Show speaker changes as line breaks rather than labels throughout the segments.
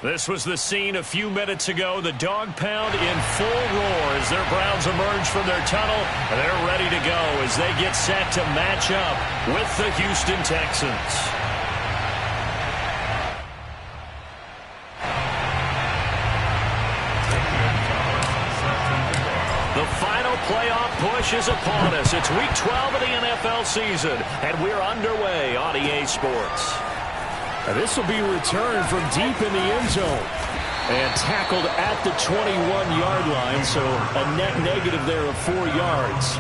This was the scene a few minutes ago. The dog pound in full roar as their Browns emerge from their tunnel. And they're ready to go as they get set to match up with the Houston Texans. The final playoff push is upon us. It's Week 12 of the NFL season, and we're underway on EA Sports.
This will be returned from deep in the end zone and tackled at the 21-yard line, so a net negative there of 4 yards.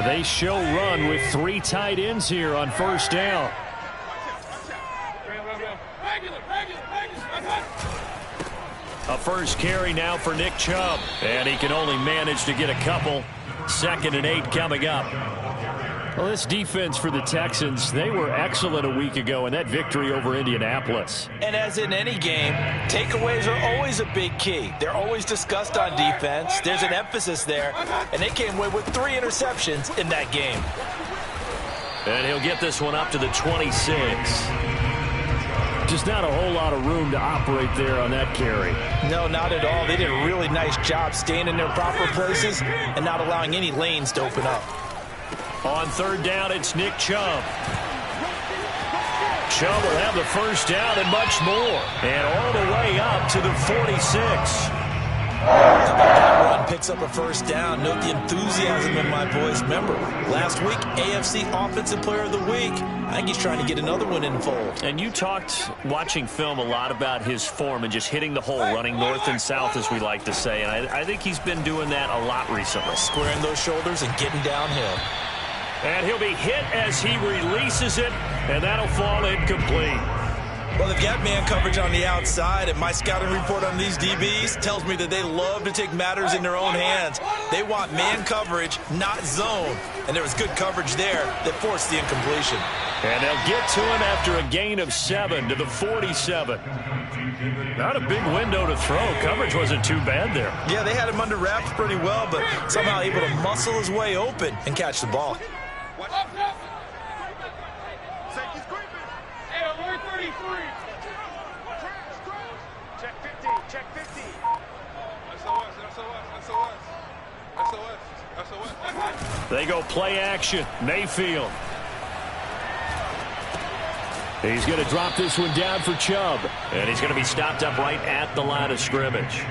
They show run with 3 tight ends here on first down.
A first carry now for Nick Chubb, and he can only manage to get a couple. 2nd and 8 coming up.
Well, this defense for the Texans, they were excellent a week ago in that victory over Indianapolis.
And as in any game, takeaways are always a big key. They're always discussed on defense. There's an emphasis there, and they came away with 3 interceptions in that game.
And he'll get this one up to the 26.
Just not a whole lot of room to operate there on that carry.
No, not at all. They did a really nice job staying in their proper places and not allowing any lanes to open up.
On 3rd down, it's Nick Chubb. Chubb will have the first down and much more. And all the way up to the 46.
That run picks up a first down. Note the enthusiasm in my voice. Remember, last week, AFC Offensive Player of the Week. I think he's trying to get another one in the fold.
And you talked, watching film, a lot about his form and just hitting the hole, running north and south, as we like to say. And I think he's been doing that a lot recently.
Squaring those shoulders and getting downhill.
And he'll be hit as he releases it, and that'll fall incomplete.
Well, they've got man coverage on the outside, and my scouting report on these DBs tells me that they love to take matters in their own hands. They want man coverage, not zone. And there was good coverage there that forced the incompletion.
And they'll get to him after a gain of 7 to the 47. Not a big window to throw. Coverage wasn't too bad there.
Yeah, they had him under wraps pretty well, but somehow able to muscle his way open and catch the ball.
They go play action. Mayfield.
He's going to drop this one down for Chubb.
And he's going to be stopped up right at the line of scrimmage.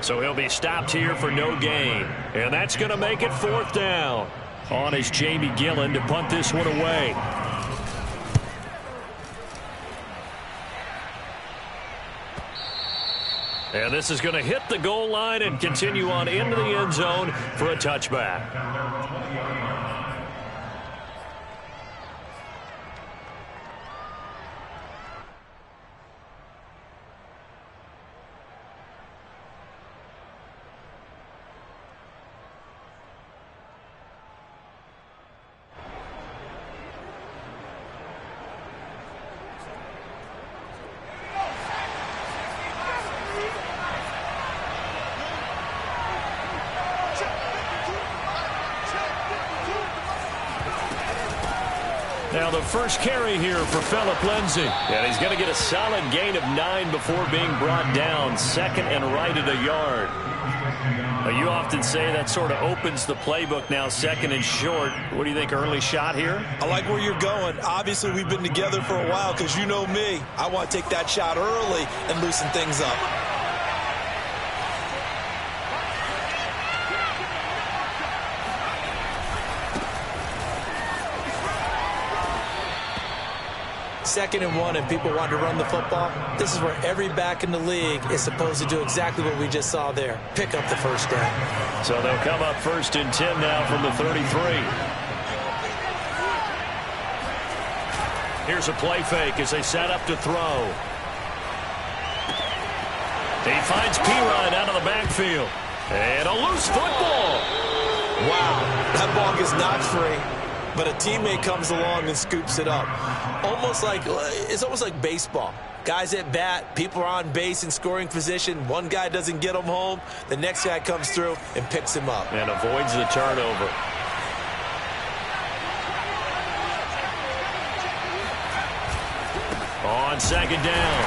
So he'll be stopped here for no gain. And that's going to make it 4th down. On is Jamie Gillen to punt this one away. And this is going to hit the goal line and continue on into the end zone for a touchback. Now the first carry here for Phillip Lindsay. And he's going to get a solid gain of 9 before being brought down. 2nd and right at a yard. Now, you often say that sort of opens the playbook now, 2nd and short. What do you think, early shot here?
I like where you're going. Obviously, we've been together for a while because you know me. I want to take that shot early and loosen things up. Second and 1 and people want to run the football. This is where every back in the league is supposed to do exactly what we just saw there. Pick up the first down.
So they'll come up 1st and 10 now from the 33. Here's a play fake as they set up to throw. He finds Pirine out of the backfield. And a loose football.
Wow, that ball is not free. but a teammate comes along and scoops it up. It's almost like baseball. Guys at bat, people are on base in scoring position. One guy doesn't get them home. The next guy comes through and picks him up.
And avoids the turnover. On second down,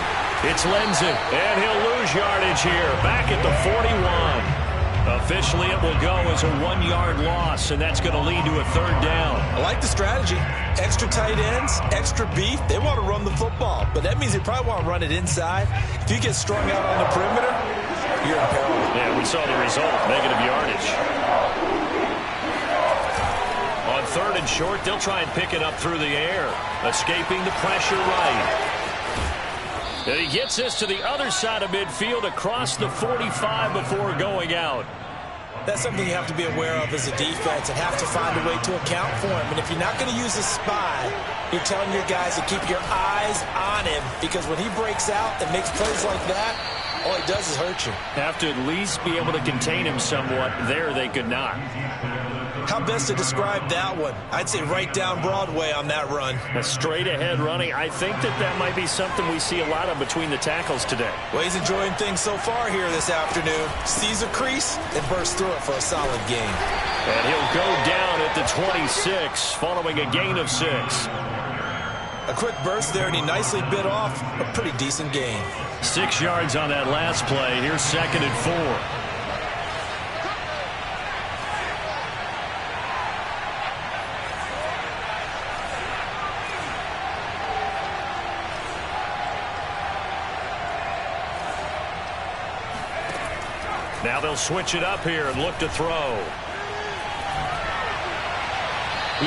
it's Lindsey, and he'll lose yardage here, back at the 41. Officially, it will go as a 1-yard loss, and that's going to lead to a third down.
I like the strategy. Extra tight ends, extra beef. They want to run the football, but that means they probably want to run it inside. If you get strung out on the perimeter, you're in peril.
Yeah, we saw the result, negative yardage. On third and short, they'll try and pick it up through the air, escaping the pressure right. And he gets this to the other side of midfield across the 45 before going out.
That's something you have to be aware of as a defense and have to find a way to account for him. And if you're not going to use a spy, you're telling your guys to keep your eyes on him, because when he breaks out and makes plays like that, all he does is hurt you.
Have to at least be able to contain him somewhat. There they could not.
How best to describe that one? I'd say right down Broadway on that run.
A straight ahead running. I think that might be something we see a lot of between the tackles today.
Well, he's enjoying things so far here this afternoon. Sees a crease and bursts through it for a solid gain.
And he'll go down at the 26 following a gain of 6.
A quick burst there, and he nicely bit off a pretty decent gain.
6 yards on that last play. Here's second and 4. Now they'll switch it up here and look to throw.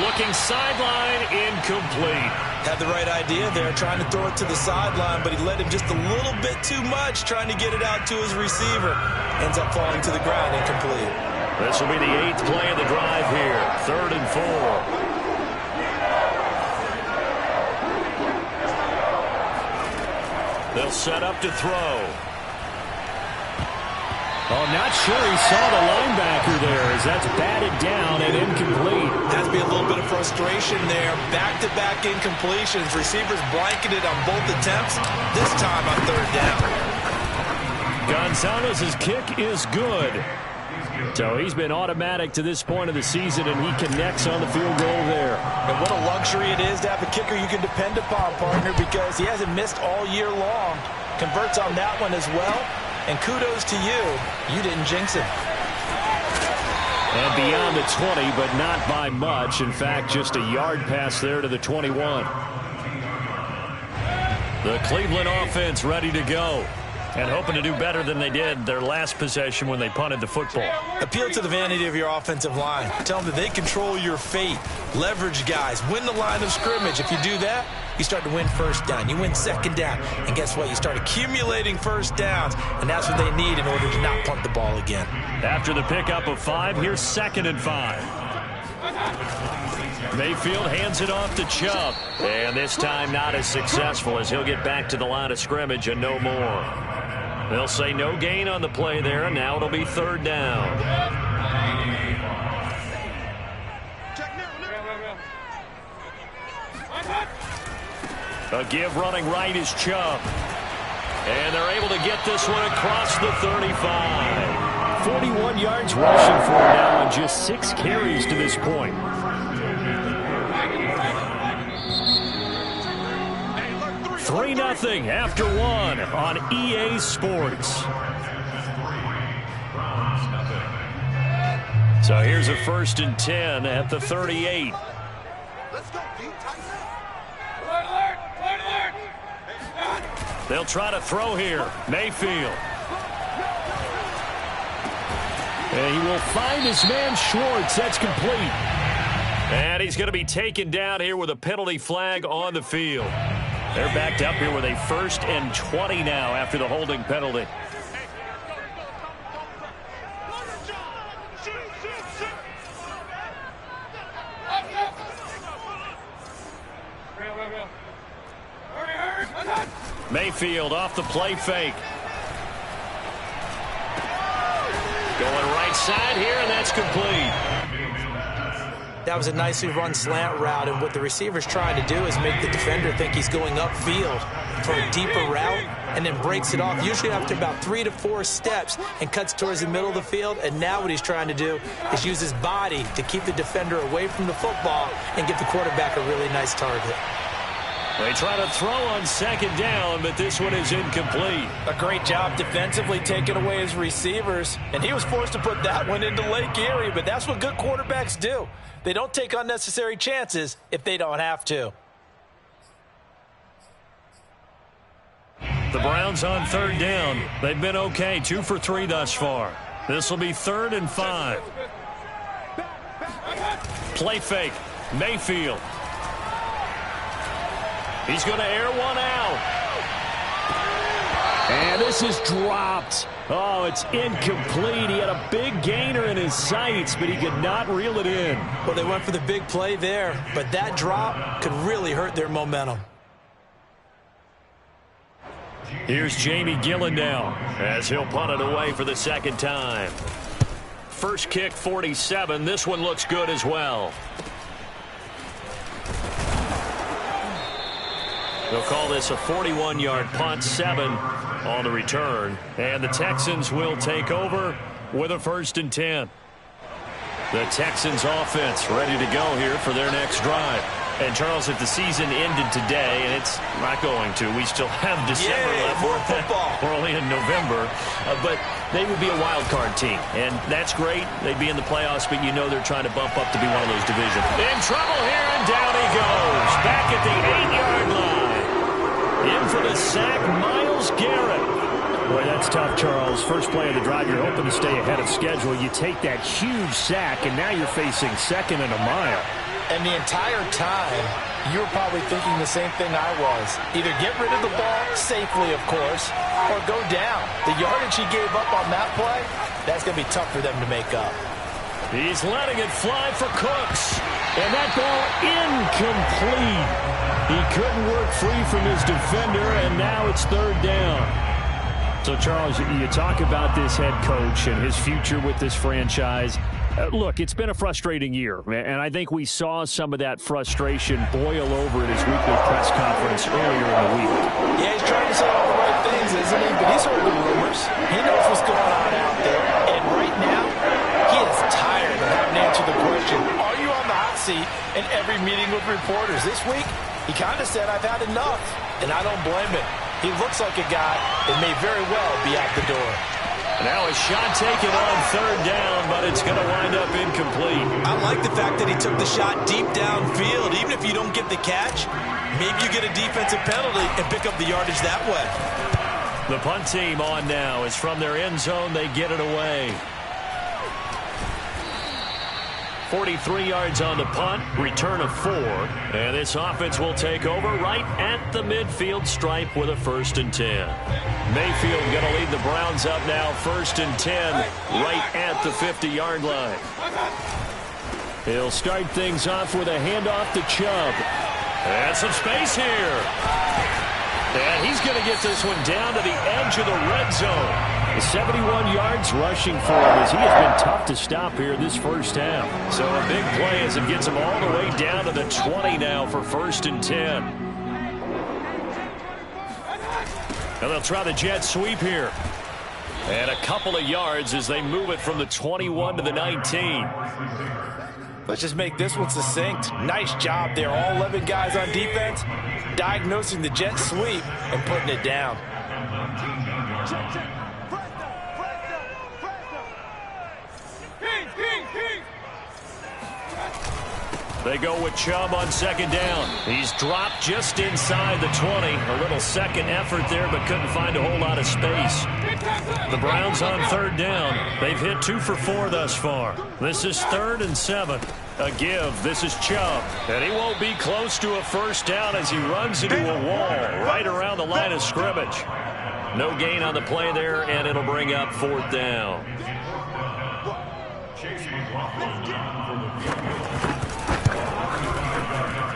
Looking sideline, incomplete.
Had the right idea there, trying to throw it to the sideline, but he let him just a little bit too much, trying to get it out to his receiver. Ends up falling to the ground, incomplete.
This will be the 8th play of the drive here. 3rd and 4. They'll set up to throw.
Oh, not sure he saw the linebacker there as that's batted down and incomplete.
Has to be a little bit of frustration there. Back-to-back incompletions. Receivers blanketed on both attempts, this time on 3rd down.
Gonzalez's kick is good. So he's been automatic to this point of the season, and he connects on the field goal there.
And what a luxury it is to have a kicker you can depend upon, partner, because he hasn't missed all year long. Converts on that one as well. And kudos to you. You didn't jinx him.
And beyond the 20, but not by much. In fact, just a yard pass there to the 21.
The Cleveland offense ready to go. And hoping to do better than they did their last possession when they punted the football.
Appeal to the vanity of your offensive line. Tell them that they control your fate. Leverage guys. Win the line of scrimmage. If you do that, you start to win first down. You win second down. And guess what? You start accumulating first downs. And that's what they need in order to not punt the ball again.
After the pickup of 5, here's 2nd and 5. Mayfield hands it off to Chubb. And this time not as successful, as he'll get back to the line of scrimmage and no more. They'll say no gain on the play there, and now it'll be 3rd down. A give running right is Chubb. And they're able to get this one across the 35.
41 yards rushing for him now on just 6 carries to this point.
Three 0 after 1 on EA Sports. So here's a 1st and 10 at the 38. They'll try to throw here. Mayfield.
And he will find his man Schwartz. That's complete.
And he's going to be taken down here with a penalty flag on the field. They're backed up here with a 1st and 20 now after the holding penalty. Mayfield off the play fake. Going right side here, and that's complete.
That was a nicely run slant route, and what the receiver's trying to do is make the defender think he's going upfield for a deeper route and then breaks it off, usually after about 3 to 4 steps, and cuts towards the middle of the field. And now what he's trying to do is use his body to keep the defender away from the football and give the quarterback a really nice target.
They try to throw on second down, but this one is incomplete.
A great job defensively taking away his receivers, and he was forced to put that one into Lake Erie, but that's what good quarterbacks do. They don't take unnecessary chances if they don't have to.
The Browns on third down. They've been okay, 2 for 3 thus far. This will be 3rd and 5. Play fake. Mayfield. He's going to air one out.
And this is dropped. Oh, it's incomplete. He had a big gainer in his sights, but he could not reel it in.
Well, they went for the big play there, but that drop could really hurt their momentum.
Here's Jamie Gillen now as he'll punt it away for the second time. First kick, 47. This one looks good as well. They'll call this a 41-yard punt, 7 on the return. And the Texans will take over with a 1st and 10. The Texans offense ready to go here for their next drive. And, Charles, if the season ended today, and it's not going to, we still have December left.
More football.
We're only in November. But they would be a wild card team. And that's great. They'd be in the playoffs, but you know they're trying to bump up to be one of those divisions. In trouble here, and down he goes. Back at the 8-yard line. In for the sack, Myles Garrett.
Boy, that's tough, Charles. First play of the drive, you're hoping to stay ahead of schedule. You take that huge sack, and now you're facing 2nd and a mile.
And the entire time, you were probably thinking the same thing I was. Either get rid of the ball safely, of course, or go down. The yardage he gave up on that play, that's going to be tough for them to make up.
He's letting it fly for Cooks.
And that ball incomplete. He couldn't work free from his defender, and now it's 3rd down. So, Charles, you talk about this head coach and his future with this franchise. Look, it's been a frustrating year, and I think we saw some of that frustration boil over at his weekly press conference earlier in the week.
Yeah, he's trying to say all the right things, isn't he? But he's heard the rumors. He knows what's going on out there. And right now, he is tired of having to answer the question, are you on the hot seat in every meeting with reporters? This week, he kind of said, I've had enough, and I don't blame him. He looks like a guy that may very well be out the door.
Now a shot taken on 3rd down, but it's going to wind up incomplete.
I like the fact that he took the shot deep downfield. Even if you don't get the catch, maybe you get a defensive penalty and pick up the yardage that way.
The punt team on now is from their end zone. They get it away. 43 yards on the punt, return of 4. And this offense will take over right at the midfield stripe with a 1st and 10. Mayfield going to lead the Browns up now, 1st and 10, right at the 50-yard line.
He'll start things off with a handoff to Chubb.
And some space here. And he's going to get this one down to the edge of the red zone.
71 yards rushing for him as he has been tough to stop here this first half.
So a big play as it gets him all the way down to the 20 now for 1st and 10. And they'll try the jet sweep here. And a couple of yards as they move it from the 21 to the 19.
Let's just make this one succinct. Nice job there. All 11 guys on defense diagnosing the jet sweep and putting it down.
They go with Chubb on 2nd down. He's dropped just inside the 20. A little second effort there, but couldn't find a whole lot of space. The Browns on 3rd down. They've hit 2 for 4 thus far. This is 3rd and 7. A give. This is Chubb. And he won't be close to a 1st down as he runs into a wall right around the line of scrimmage. No gain on the play there, and it'll bring up 4th down.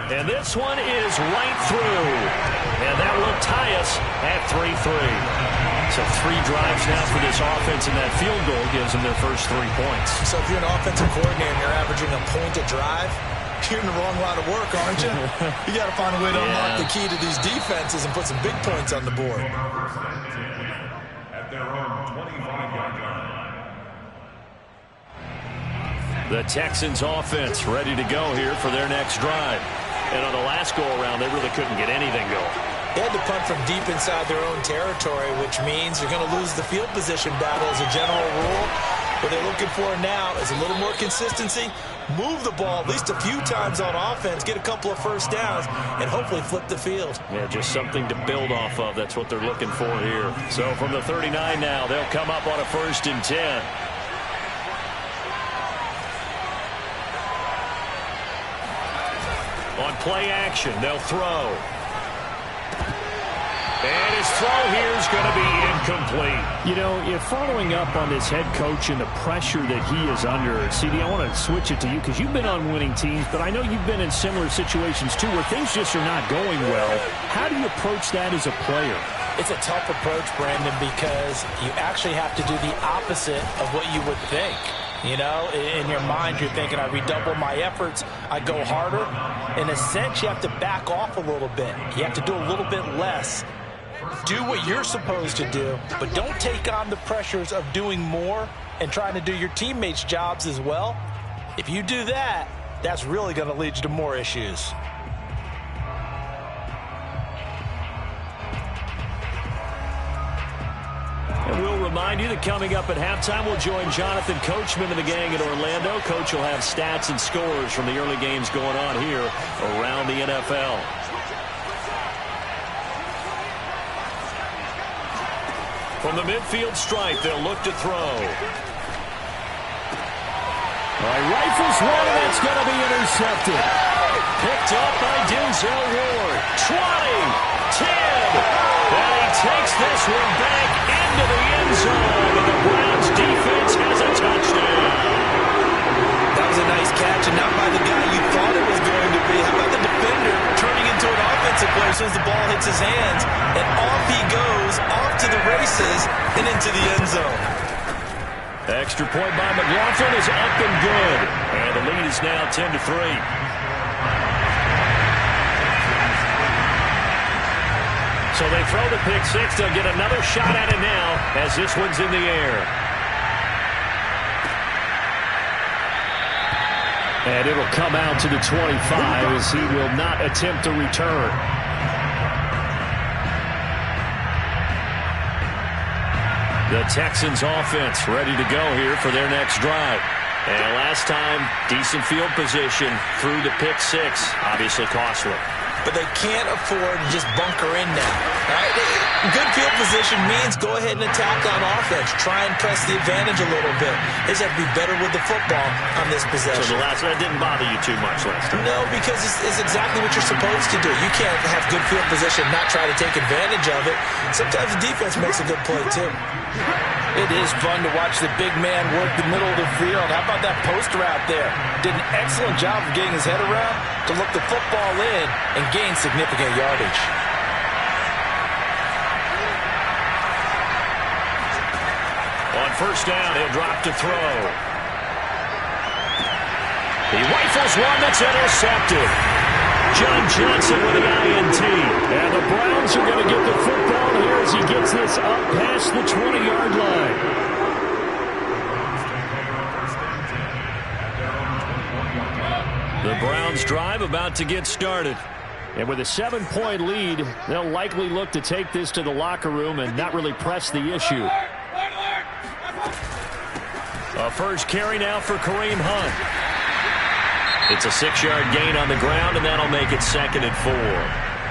And this one is right through. And that will tie us at 3-3.
So 3 drives now for this offense, and that field goal gives them their first 3 points.
So if you're an offensive coordinator and you're averaging a point a drive, you're in the wrong line of work, aren't you? You got to find a way to unlock the key to these defenses and put some big points on the board.
At their own 25-yard line.
The Texans offense ready to go here for their next drive. And on the last go-around, they really couldn't get anything going.
They had to punt from deep inside their own territory, which means you're going to lose the field position battle as a general rule. What they're looking for now is a little more consistency, move the ball at least a few times on offense, get a couple of first downs, and hopefully flip the field.
Yeah, just something to build off of. That's what they're looking for here. So from the 39 now, they'll come up on a 1st and 10. On play action, they'll throw. And his throw here is going to be incomplete.
You know, if following up on this head coach and the pressure that he is under, CD, I want to switch it to you because you've been on winning teams, but I know you've been in similar situations too where things just are not going well. How do you approach that as a player?
It's a tough approach, Brandon, because you actually have to do the opposite of what you would think. You know, in your mind, you're thinking, I redouble my efforts, I go harder. In a sense, you have to back off a little bit. You have to do a little bit less. Do what you're supposed to do, but don't take on the pressures of doing more and trying to do your teammates' jobs as well. If you do that, that's really going to lead you to more issues.
And we'll remind you that coming up at halftime, we'll join Jonathan Coachman and the gang in Orlando. Coach will have stats and scores from the early games going on here around the NFL. From the midfield stripe, they'll look to throw.
All right, rifles one, and that's going to be intercepted.
Picked up by Denzel Ward. 20, 10, and he takes this one back into the end zone, and the Browns defense has a touchdown.
That was a nice catch, and not by the guy you thought it was going to be. How about the defender turning into an offensive player as soon as the ball hits his hands, and off he goes, off to the races, and into the end zone.
Extra point by McLaughlin is up and good, and the lead is now 10-3. So they throw the pick six. They'll get another shot at it now as this one's in the air.
And it'll come out to the 25 as he will not attempt to return.
The Texans offense ready to go here for their next drive. And last time, decent field position through the pick six. Obviously costly.
But they can't afford to just bunker in now. Right? Good field position means go ahead and attack on offense. Try and press the advantage a little bit. They just have to be better with the football on this possession.
So that didn't bother you too much last time?
No, because it's exactly what you're supposed to do. You can't have good field position and not try to take advantage of it. Sometimes the defense makes a good play, too.
It is fun to watch the big man work the middle of the field. How about that post route there? Did an excellent job of getting his head around to look the football in and gain significant yardage.
On first down, he'll drop to throw. He rifles one that's intercepted. John Johnson with an INT.
And the Browns are going to get the football here as he gets this up past the 20-yard line.
The Browns drive about to get started.
And with a 7-point lead, they'll likely look to take this to the locker room and not really press the issue.
A first carry now for Kareem Hunt. It's a 6-yard gain on the ground, and that'll make it 2nd and 4.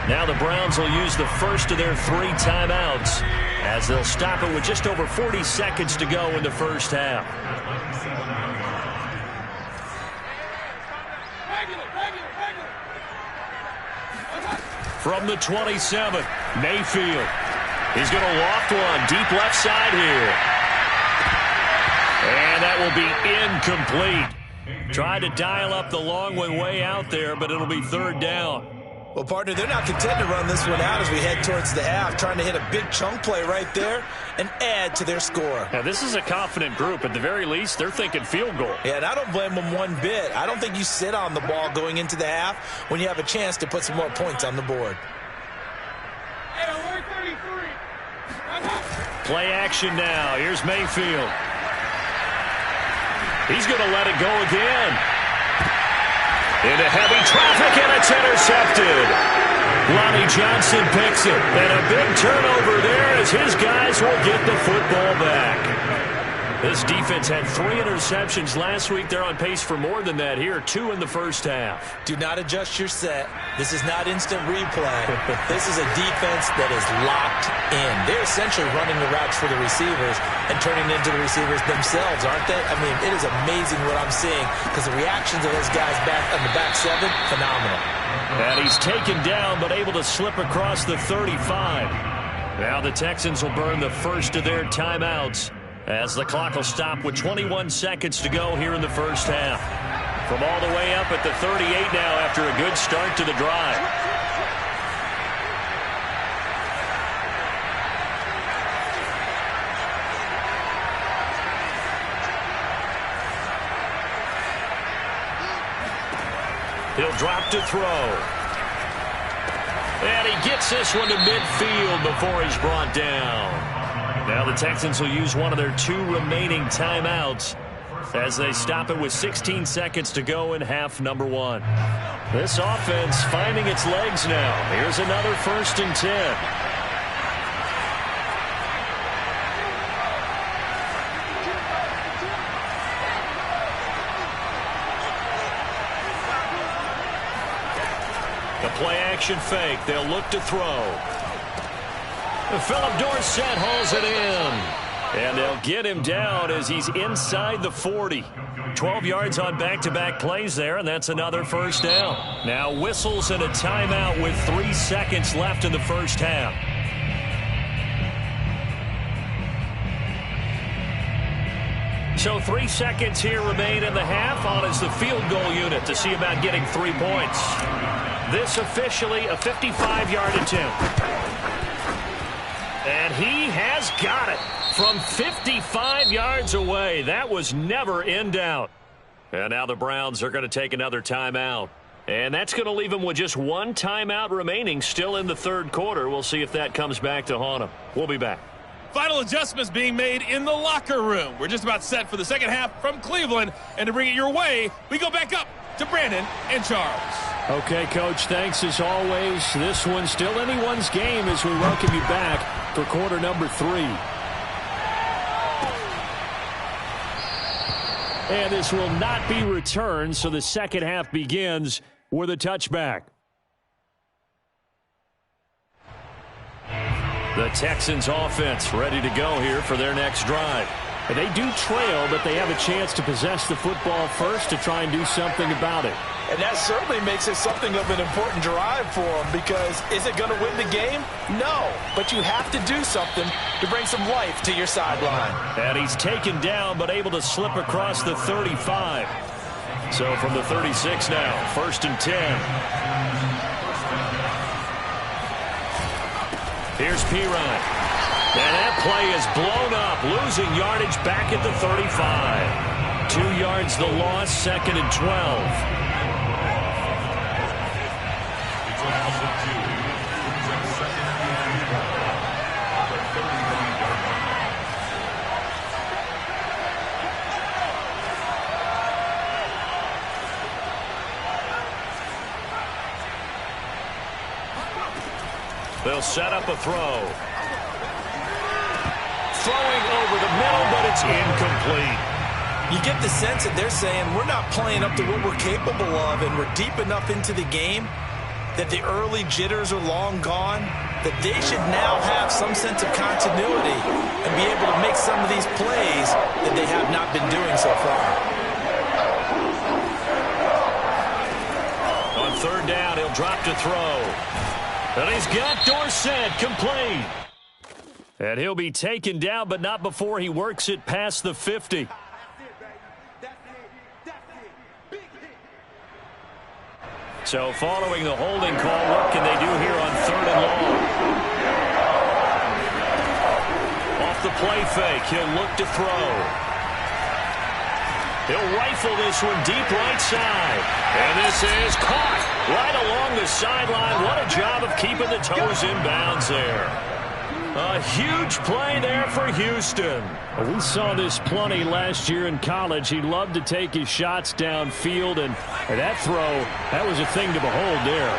Now the Browns will use the first of their 3 timeouts as they'll stop it with just over 40 seconds to go in the first half. From the 27, Mayfield. He's going to loft one deep left side here. And that will be incomplete. Tried to dial up the long one way out there, but it'll be 3rd down.
Well, partner, they're not content to run this one out as we head towards the half, trying to hit a big chunk play right there and add to their score.
Now, this is a confident group. At the very least, they're thinking field goal.
Yeah, and I don't blame them one bit. I don't think you sit on the ball going into the half when you have a chance to put some more points on the board.
Play action now. Here's Mayfield. He's going to let it go again. Into heavy traffic, and it's intercepted. Lonnie Johnson picks it. And a big turnover there as his guys will get the football back. This defense had 3 interceptions last week. They're on pace for more than that here. 2 in the first half.
Do not adjust your set. This is not instant replay. This is a defense that is locked in. They're essentially running the routes for the receivers and turning into the receivers themselves, aren't they? I mean, it is amazing what I'm seeing because the reactions of those guys back on the back 7, phenomenal.
And he's taken down but able to slip across the 35. Now the Texans will burn the first of their timeouts as the clock will stop with 21 seconds to go here in the first half. From all the way up at the 38 now after a good start to the drive. He'll drop to throw. And he gets this one to midfield before he's brought down. Now the Texans will use one of their 2 remaining timeouts as they stop it with 16 seconds to go in half number 1. This offense finding its legs now. Here's another 1st and 10. The play action fake. They'll look to throw. Philip Dorsett hauls it in. And they'll get him down as he's inside the 40. 12 yards on back-to-back plays there, and that's another first down. Now whistles and a timeout with 3 seconds left in the first half. So 3 seconds here remain in the half. On is the field goal unit to see about getting 3 points. This officially a 55-yard attempt. And he has got it from 55 yards away. That was never in doubt. And now the Browns are going to take another timeout. And that's going to leave them with just 1 timeout remaining still in the 3rd quarter. We'll see if that comes back to haunt them. We'll be back.
Final adjustments being made in the locker room. We're just about set for the second half from Cleveland. And to bring it your way, we go back up to Brandon and Charles.
Okay, Coach, thanks as always. This one's still anyone's game as we welcome you back for quarter number 3. And this will not be returned, so the second half begins with a touchback. The Texans offense ready to go here for their next drive. And they do trail, but they have a chance to possess the football first to try and do something about it.
And that certainly makes it something of an important drive for them because is it going to win the game? No, but you have to do something to bring some life to your sideline.
And he's taken down but able to slip across the 35. So from the 36 now, 1st and 10. Here's Pirine. And that play is blown up, losing yardage back at the 35. 2 yards the loss, 2nd and 12. They'll set up a throw. Throwing over the middle, but it's incomplete.
You get the sense that they're saying we're not playing up to what we're capable of, and we're deep enough into the game that the early jitters are long gone, that they should now have some sense of continuity and be able to make some of these plays that they have not been doing so far.
On 3rd down, he'll drop to throw. And he's got Dorsett complete. And he'll be taken down, but not before he works it past the 50. So following the holding call, what can they do here on 3rd and long? Off the play fake, he'll look to throw. He'll rifle this one deep right side. And this is caught right along the sideline. What a job of keeping the toes in bounds there. A huge play there for Houston.
We saw this plenty last year in college. He loved to take his shots downfield, and that throw, that was a thing to behold there.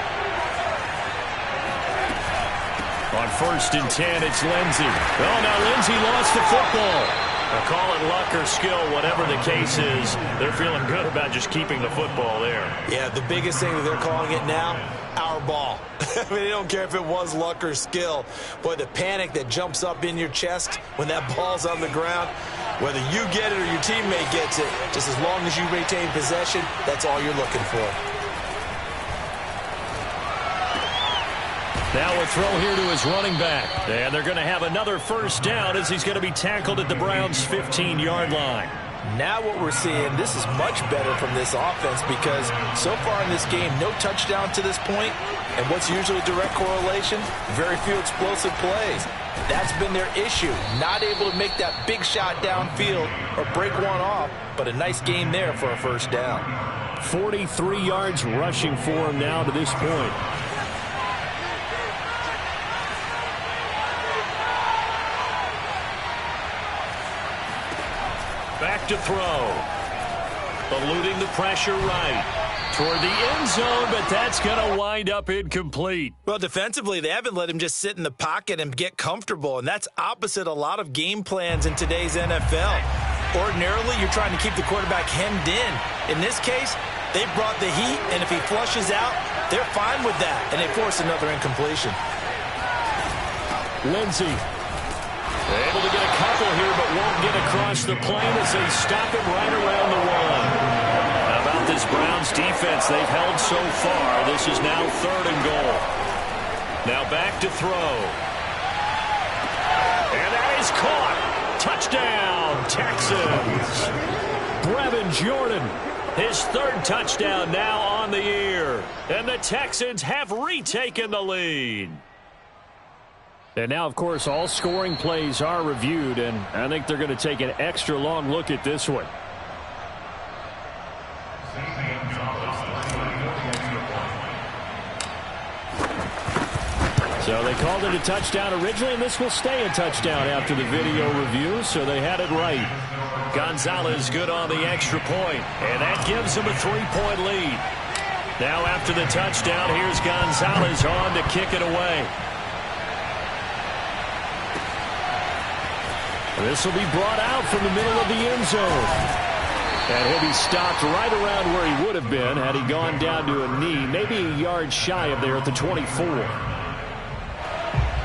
On 1st and 10, it's Lindsey. Oh, now Lindsey lost the football. Now call it luck or skill, whatever the case is. They're feeling good about just keeping the football there.
Yeah, the biggest thing that they're calling it now, our ball. I mean, they don't care if it was luck or skill. Boy, the panic that jumps up in your chest when that ball's on the ground, whether you get it or your teammate gets it, just as long as you maintain possession, that's all you're looking for.
Now a throw here to his running back. And they're going to have another 1st down as he's going to be tackled at the Browns' 15-yard line.
Now what we're seeing, this is much better from this offense because so far in this game, no touchdown to this point. And what's usually a direct correlation? Very few explosive plays. That's been their issue. Not able to make that big shot downfield or break one off, but a nice game there for a 1st down.
43 yards rushing for him now to this point.
Back to throw. Eluding the pressure right. Toward the end zone, but that's going to wind up incomplete.
Well, defensively, they haven't let him just sit in the pocket and get comfortable, and that's opposite a lot of game plans in today's NFL. Ordinarily, you're trying to keep the quarterback hemmed in. In this case, they brought the heat, and if he flushes out, they're fine with that, and they force another incompletion.
Lindsey.
Able to get a couple here, but won't get across the plane as they stop him right around the 1. How about this Browns defense they've held so far? This is now 3rd and goal. Now back to throw. And that is caught. Touchdown, Texans.
Brevin Jordan.
His 3rd touchdown now on the year. And the Texans have retaken the lead.
And now, of course, all scoring plays are reviewed, and I think they're going to take an extra long look at this one. So they called it a touchdown originally, and this will stay a touchdown after the video review, so they had it right.
Gonzalez good on the extra point, and that gives them a 3-point lead. Now after the touchdown, here's Gonzalez on to kick it away.
This will be brought out from the middle of the end zone. And he'll be stopped right around where he would have been had he gone down to a knee, maybe a yard shy of there at the 24.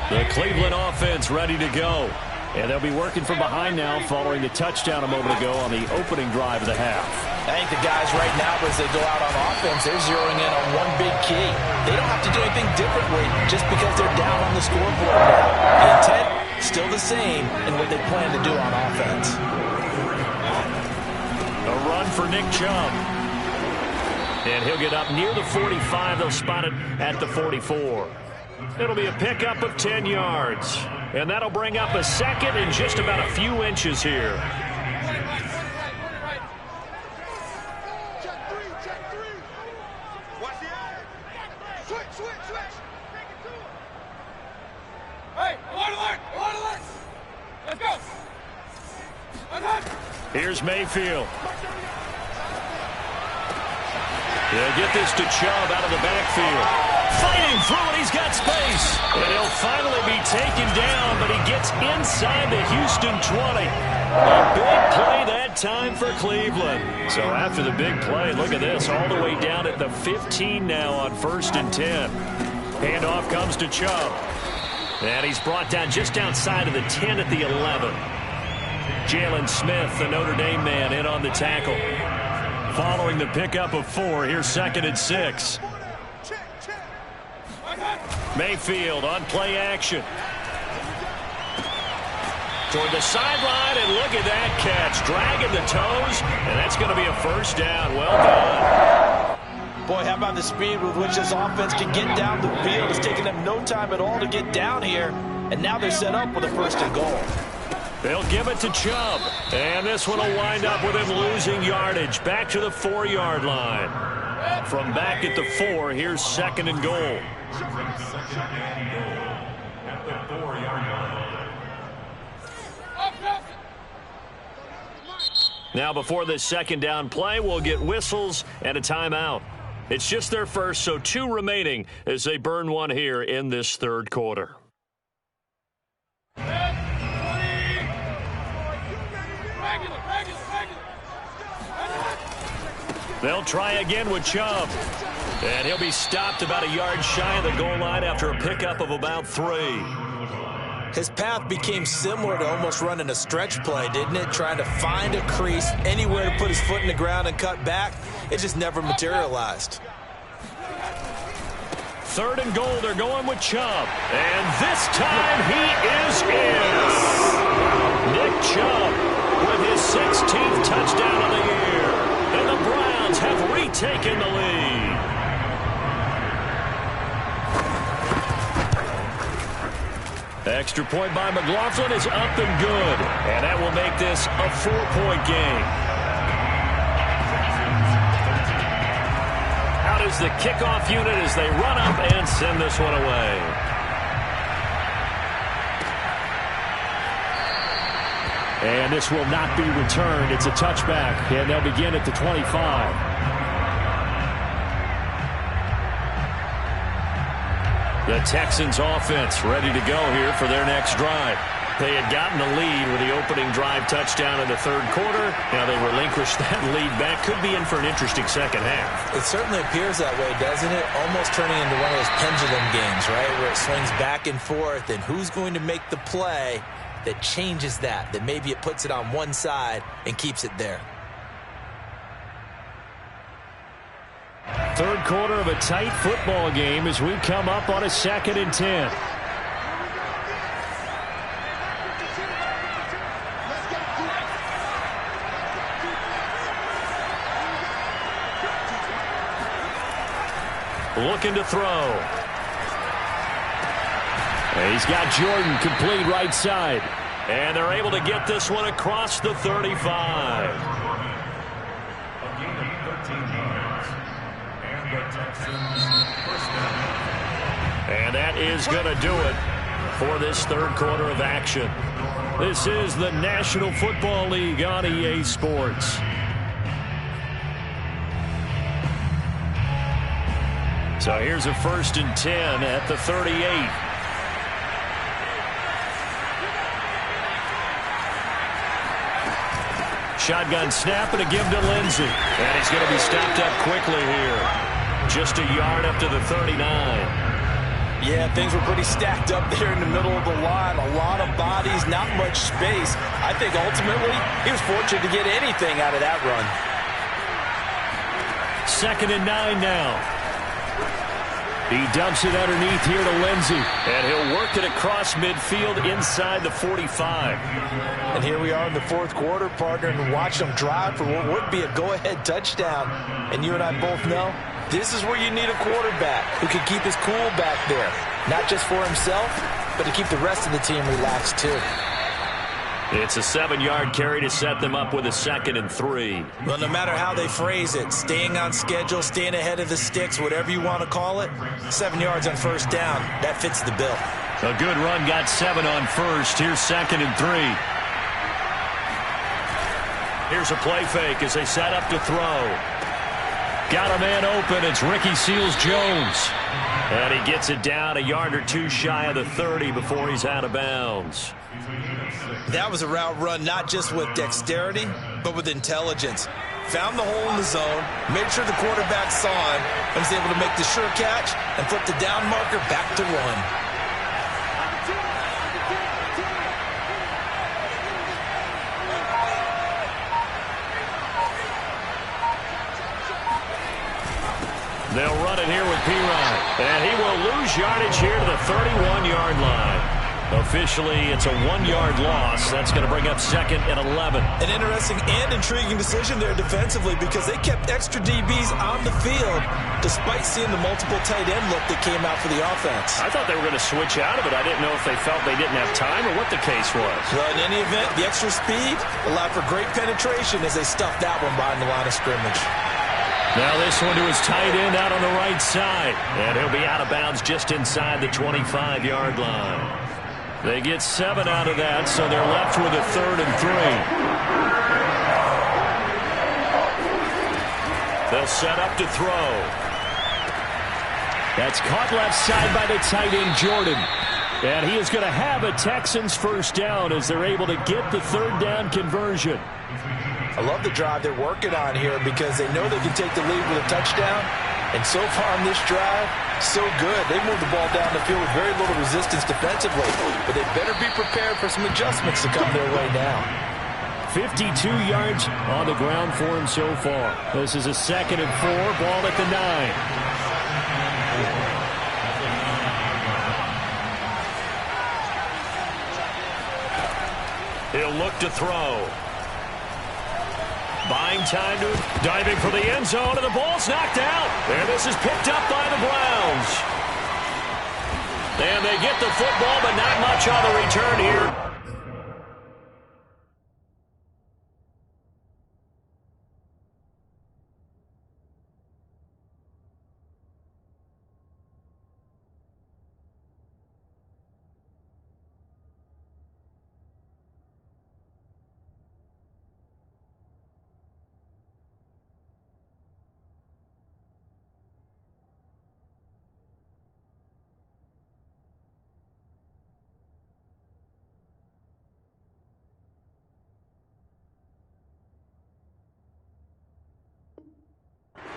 The Cleveland offense ready to go.
And they'll be working from behind now following the touchdown a moment ago on the opening drive of the half.
I think the guys right now, as they go out on offense, they're zeroing in on one big key. They don't have to do anything differently just because they're down on the scoreboard now. The intent, still the same in what they plan to do on offense.
A run for Nick Chubb. And he'll get up near the 45. They'll spot it at the 44. It'll be a pickup of 10 yards. And that'll bring up a 2nd and just about a few inches here. Here's Mayfield. They'll get this to Chubb out of the backfield. Fighting through it, he's got space. And he'll finally be taken down, but he gets inside the Houston 20. A big play that time for Cleveland. So after the big play, look at this, all the way down at the 15 now on 1st and 10. Handoff comes to Chubb. And he's brought down just outside of the 10 at the 11. Jalen Smith, the Notre Dame man, in on the tackle. Following the pickup of 4, here's 2nd and 6. Mayfield on play action. Toward the sideline, and look at that catch. Dragging the toes, and that's going to be a 1st down. Well done.
Boy, how about the speed with which this offense can get down the field? It's taking them no time at all to get down here. And now they're set up with a 1st and goal.
They'll give it to Chubb. And this one will wind up with him losing yardage. Back to the 4-yard line. From back at the 4, here's 2nd and goal.
At the 4-yard line.
Now before this 2nd down play, we'll get whistles and a timeout. It's just their first, so 2 remaining as they burn one here in this 3rd quarter. They'll try again with Chubb. And he'll be stopped about a yard shy of the goal line after a pickup of about 3.
His path became similar to almost running a stretch play, didn't it? Trying to find a crease, anywhere to put his foot in the ground and cut back. It just never materialized.
3rd and goal, they're going with Chubb. And this time he is in. Nick Chubb with his 16th touchdown of the year. And the Browns have retaken the lead. Extra point by McLaughlin is up and good. And that will make this a 4-point game. Out is the kickoff unit as they run up and send this one away.
And this will not be returned. It's a touchback, and they'll begin at the 25.
The Texans offense ready to go here for their next drive. They had gotten the lead with the opening drive touchdown in the 3rd quarter. Now they relinquished that lead back. Could be in for an interesting 2nd half.
It certainly appears that way, doesn't it? Almost turning into one of those pendulum games, right? Where it swings back and forth, and who's going to make the play that changes that maybe it puts it on one side and keeps it there.
3rd quarter of a tight football game as we come up on a 2nd and 10.
Looking to throw.
And he's got Jordan complete right side.
And they're able to get this one across the 35. And that is going to do it for this 3rd quarter of action. This is the National Football League on EA Sports. So here's a 1st and 10 at the 38. Shotgun snap and a give to Lindsey. And he's going to be stopped up quickly here. Just a yard up to the 39.
Yeah, things were pretty stacked up there in the middle of the line. A lot of bodies, not much space. I think ultimately he was fortunate to get anything out of that run.
2nd and 9 now. He dumps it underneath here to Lindsey. And he'll work it across midfield inside the 45.
And here we are in the 4th quarter, partner, and watch them drive for what would be a go-ahead touchdown. And you and I both know this is where you need a quarterback who can keep his cool back there. Not just for himself, but to keep the rest of the team relaxed too.
It's a 7-yard carry to set them up with a 2nd and 3.
Well, no matter how they phrase it, staying on schedule, staying ahead of the sticks, whatever you want to call it, 7 yards on 1st down, that fits the bill.
A good run, got 7 on 1st. Here's 2nd and 3. Here's a play fake as they set up to throw. Got a man open. It's Ricky Seals-Jones. And he gets it down a yard or 2 shy of the 30 before he's out of bounds.
That was a route run not just with dexterity, but with intelligence. Found the hole in the zone, made sure the quarterback saw him, and was able to make the sure catch and flip the down marker back to 1.
They'll run it here with P-Ryan. And he will lose yardage here to the 31-yard line. Officially, it's a 1-yard loss. That's going to bring up 2nd and 11.
An interesting and intriguing decision there defensively because they kept extra DBs on the field despite seeing the multiple tight end look that came out for the offense.
I thought they were going to switch out of it. I didn't know if they felt they didn't have time or what the case was.
Well, in any event, the extra speed allowed for great penetration as they stuffed that one behind the line of scrimmage.
Now this one to his tight end out on the right side. And he'll be out of bounds just inside the 25-yard line. They get 7 out of that, so they're left with a 3rd and 3. They'll set up to throw. That's caught left side by the tight end, Jordan. And he is going to have a Texans first down as they're able to get the 3rd down conversion.
I love the drive they're working on here because they know they can take the lead with a touchdown. And so far on this drive, so good. They moved the ball down the field with very little resistance defensively. But they better be prepared for some adjustments to come their way now.
52 yards on the ground for him so far. This is a 2nd and 4, ball at the
9. He'll look to throw. Buying time to diving for the end zone, and the ball's knocked out. And this is picked up by the Browns. And they get the football, but not much on the return here.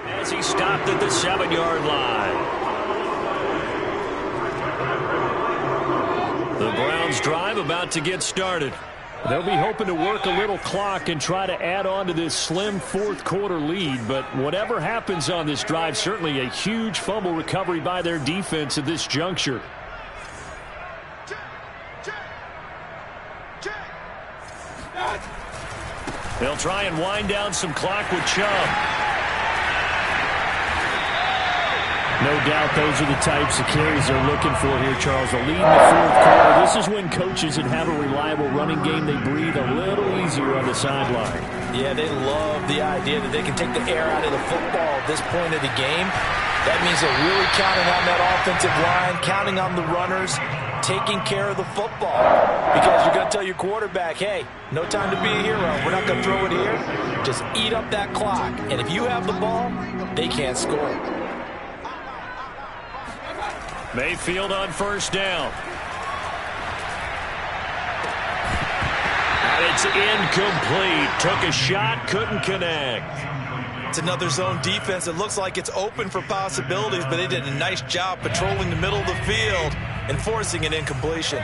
As he stopped at the 7-yard line. The Browns drive about to get started.
They'll be hoping to work a little clock and try to add on to this slim 4th quarter lead. But whatever happens on this drive, certainly a huge fumble recovery by their defense at this juncture.
They'll try and wind down some clock with Chubb.
No doubt those are the types of carries they're looking for here, Charles. A lead in the 4th quarter. This is when coaches that have a reliable running game, they breathe a little easier on the sideline.
Yeah, they love the idea that they can take the air out of the football at this point of the game. That means they're really counting on that offensive line, counting on the runners, taking care of the football. Because you're going to tell your quarterback, hey, no time to be a hero. We're not going to throw it here. Just eat up that clock. And if you have the ball, they can't score.
Mayfield on first down. And it's incomplete. Took a shot, couldn't connect.
It's another zone defense. It looks like it's open for possibilities, but they did a nice job patrolling the middle of the field and forcing an incompletion.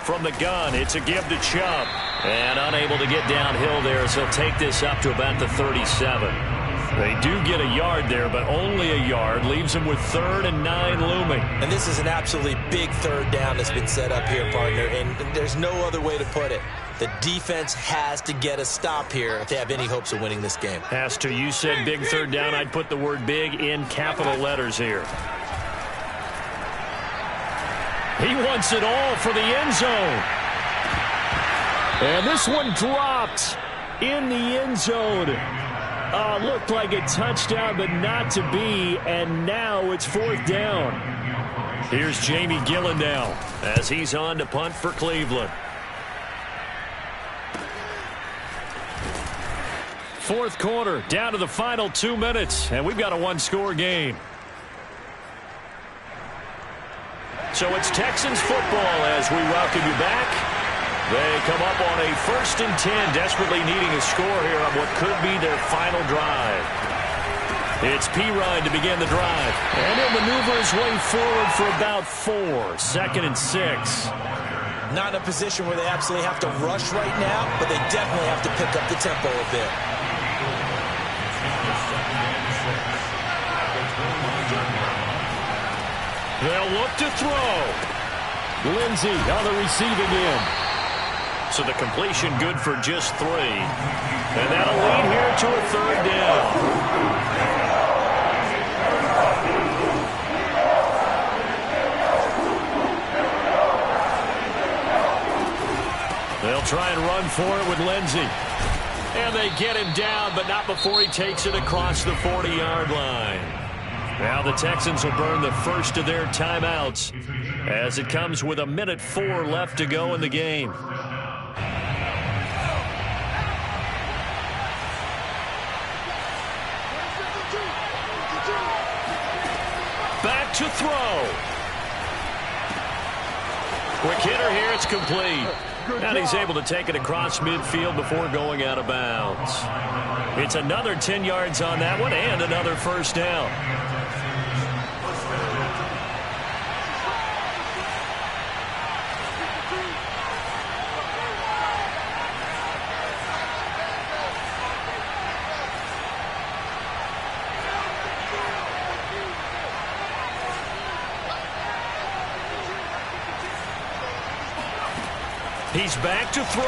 From the gun, it's a give to Chubb. And unable to get downhill there as he'll take this up to about the 37. They do get a yard there, but only a yard. Leaves them with 3rd and 9 looming.
And this is an absolutely big 3rd down that's been set up here, partner. And there's no other way to put it. The defense has to get a stop here if they have any hopes of winning this game.
Has to. You said big 3rd down. I'd put the word big in capital letters here.
He wants it all for the end zone. And this one dropped in the end zone. Looked like a touchdown, but not to be. And now it's 4th down.
Here's Jamie Gillen now as he's on to punt for Cleveland.
4th quarter, down to the final 2 minutes. And we've got a 1-score game.
So it's Texans football as we welcome you back. They come up on a 1st and 10, desperately needing a score here on what could be their final drive. It's P-Ryan to begin the drive. And he'll maneuver his way forward for about 4. 2nd and 6.
Not in a position where they absolutely have to rush right now, but they definitely have to pick up the tempo a bit.
They'll look to throw. Lindsey on the receiving end.
So the completion good for just 3. And that'll lead here to a 3rd down. They'll try and run for it with Lindsey. And they get him down, but not before he takes it across the 40-yard line. Now the Texans will burn the first of their timeouts as it comes with 1:04 left to go in the game. Back to throw. Quick hitter here, it's complete. And he's able to take it across midfield before going out of bounds. It's another 10 yards on that one and another first down. He's back to throw.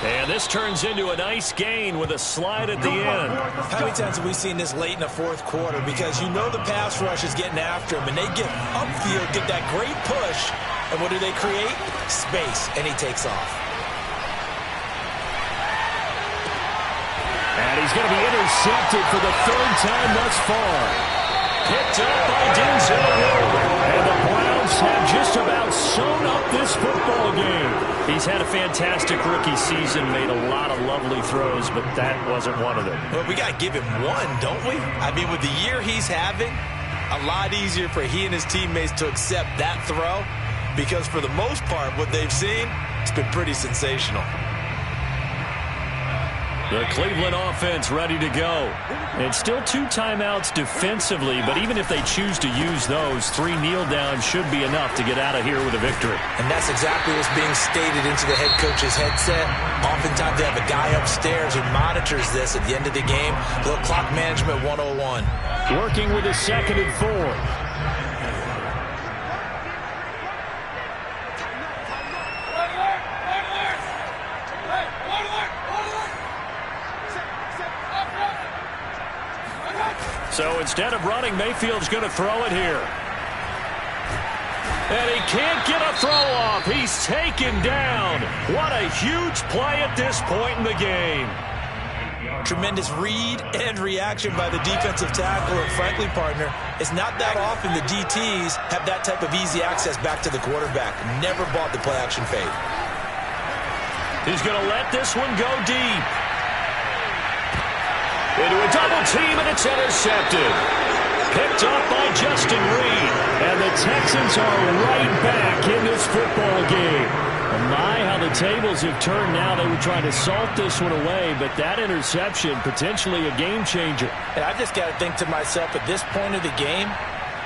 And this turns into a nice gain with a slide at the end.
How many times have we seen this late in the 4th quarter? Because you know the pass rush is getting after him, and they get upfield, get that great push, and what do they create? Space, and he takes off.
And he's going to be intercepted for the 3rd time thus far. Picked up by Denzel Ward. And the Browns have just about sewn up this football game.
He's had a fantastic rookie season, made a lot of lovely throws, but that wasn't one of them.
Well, we got to give him one, don't we? I mean, with the year he's having, a lot easier for he and his teammates to accept that throw because for the most part, what they've seen, it's been pretty sensational.
The Cleveland offense ready to go.
And still 2 timeouts defensively, but even if they choose to use those, 3 kneel downs should be enough to get out of here with a victory.
And that's exactly what's being stated into the head coach's headset. Oftentimes they have a guy upstairs who monitors this at the end of the game. Little clock management 101.
Working with a 2nd and 4.
So instead of running, Mayfield's going to throw it here. And he can't get a throw off. He's taken down. What a huge play at this point in the game.
Tremendous read and reaction by the defensive tackle. And frankly, partner, it's not that often the DTs have that type of easy access back to the quarterback. Never bought the play-action fade.
He's going to let this one go deep. Into a double team, and it's intercepted. Picked up by Justin Reed.
And the Texans are right back in this football game. And my, how the tables have turned now. They were trying to salt this one away, but that interception, potentially a game changer.
And I just got to think to myself, at this point of the game,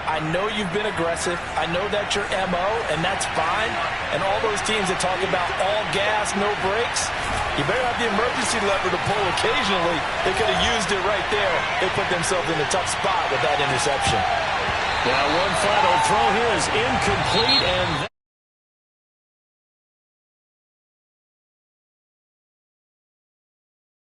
I know you've been aggressive. I know that's your MO, and that's fine. And all those teams that talk about all gas, no brakes, you better have the emergency lever to pull occasionally. They could have used it right there. They put themselves in a tough spot with that interception.
Now one final throw here is incomplete, and